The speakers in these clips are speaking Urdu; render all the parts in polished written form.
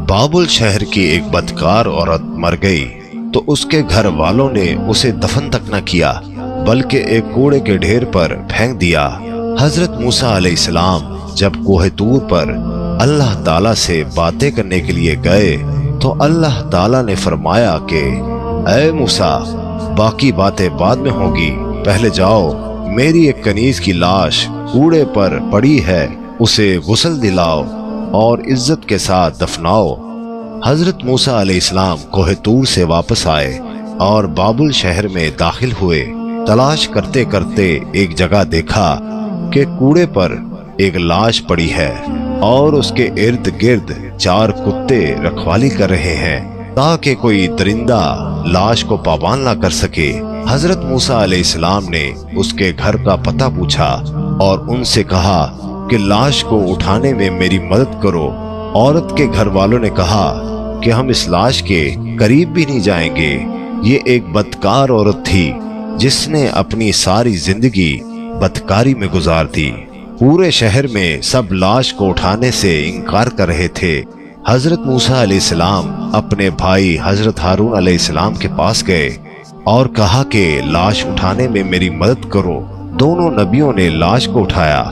بابل شہر کی ایک بدکار عورت مر گئی تو اس کے گھر والوں نے اسے دفن تک نہ کیا بلکہ ایک کوڑے کے ڈھیر پر پھینک دیا۔ حضرت موسیٰ علیہ السلام جب کوہ طور پر اللہ تعالیٰ سے باتیں کرنے کے لیے گئے تو اللہ تعالیٰ نے فرمایا کہ اے موسیٰ، باقی باتیں بعد میں ہوں گی، پہلے جاؤ، میری ایک کنیز کی لاش کوڑے پر پڑی ہے، اسے غسل دلاؤ اور عزت کے ساتھ دفناؤ۔ حضرت موسیٰ علیہ السلام کوہ طور سے واپس آئے اور بابل شہر میں داخل ہوئے۔ تلاش کرتے کرتے ایک جگہ دیکھا کہ کوڑے پر ایک لاش پڑی ہے اور اس کے ارد گرد 4 کتے رکھوالی کر رہے ہیں تاکہ کوئی درندہ لاش کو پامال نہ کر سکے۔ حضرت موسیٰ علیہ السلام نے اس کے گھر کا پتہ پوچھا اور ان سے کہا کہ لاش کو اٹھانے میں میری مدد کرو۔ عورت کے گھر والوں نے کہا کہ ہم اس لاش کے قریب بھی نہیں جائیں گے۔ یہ ایک بدکار عورت تھی جس نے اپنی ساری زندگی بدکاری میں گزار دی۔ پورے شہر میں سب لاش کو اٹھانے سے انکار کر رہے تھے۔ حضرت موسیٰ علیہ السلام اپنے بھائی حضرت ہارون علیہ السلام کے پاس گئے اور کہا کہ لاش اٹھانے میں میری مدد کرو۔ دونوں نبیوں نے لاش کو اٹھایا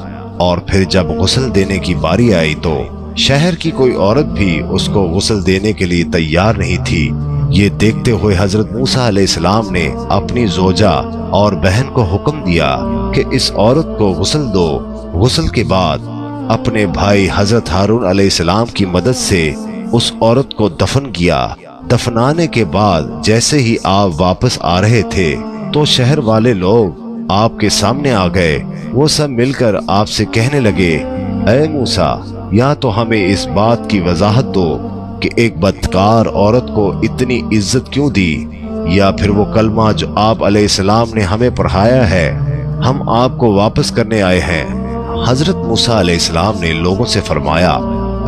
اور پھر جب غسل دینے کی باری آئی تو شہر کی کوئی عورت بھی اس کو غسل دینے کے لیے تیار نہیں تھی۔ یہ دیکھتے ہوئے حضرت موسیٰ علیہ السلام نے اپنی زوجہ اور بہن کو حکم دیا کہ اس عورت کو غسل دو۔ غسل کے بعد اپنے بھائی حضرت ہارون علیہ السلام کی مدد سے اس عورت کو دفن کیا۔ دفنانے کے بعد جیسے ہی آپ واپس آ رہے تھے تو شہر والے لوگ آپ کے سامنے آ گئے۔ وہ سب مل کر آپ سے کہنے لگے، اے موسیٰ، یا تو ہمیں اس بات کی وضاحت دو کہ ایک بدکار عورت کو اتنی عزت کیوں دی، یا پھر وہ کلمہ جو آپ علیہ السلام نے ہمیں پڑھایا ہے ہم آپ کو واپس کرنے آئے ہیں۔ حضرت موسیٰ علیہ السلام نے لوگوں سے فرمایا،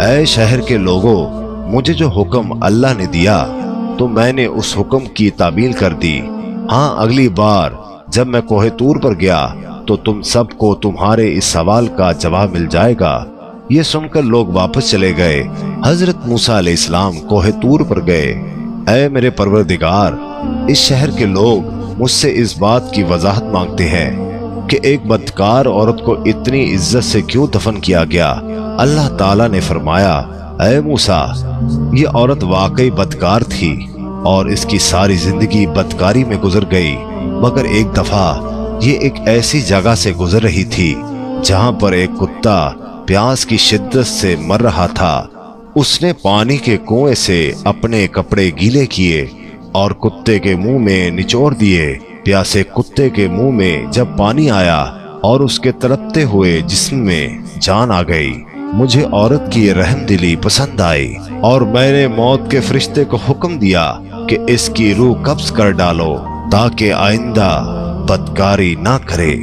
اے شہر کے لوگوں، مجھے جو حکم اللہ نے دیا تو میں نے اس حکم کی تعمیل کر دی۔ ہاں، اگلی بار جب میں کوہ طور پر گیا تو تم سب کو تمہارے اس سوال کا جواب مل جائے گا۔ یہ سن کر لوگ واپس چلے گئے۔ حضرت موسیٰ علیہ السلام کوہ طور پر گئے۔ اے میرے پروردگار، اس شہر کے لوگ مجھ سے اس بات کی وضاحت مانگتے ہیں کہ ایک بدکار عورت کو اتنی عزت سے کیوں دفن کیا گیا۔ اللہ تعالیٰ نے فرمایا، اے موسیٰ، یہ عورت واقعی بدکار تھی اور اس کی ساری زندگی بدکاری میں گزر گئی، مگر ایک دفعہ یہ ایک ایسی جگہ سے گزر رہی تھی جہاں پر ایک کتا پیاس کی شدت سے مر رہا تھا۔ اس نے پانی کے کنویں سے اپنے کپڑے گیلے کیے اور کتے کے منہ میں نچوڑ دیے۔ پیاسے کتے کے منہ میں جب پانی آیا اور اس کے تڑپتے ہوئے جسم میں جان آ گئی، مجھے عورت کی یہ رحم دلی پسند آئی اور میں نے موت کے فرشتے کو حکم دیا کہ اس کی روح قبض کر ڈالو تاکہ آئندہ بدکاری نہ کرے۔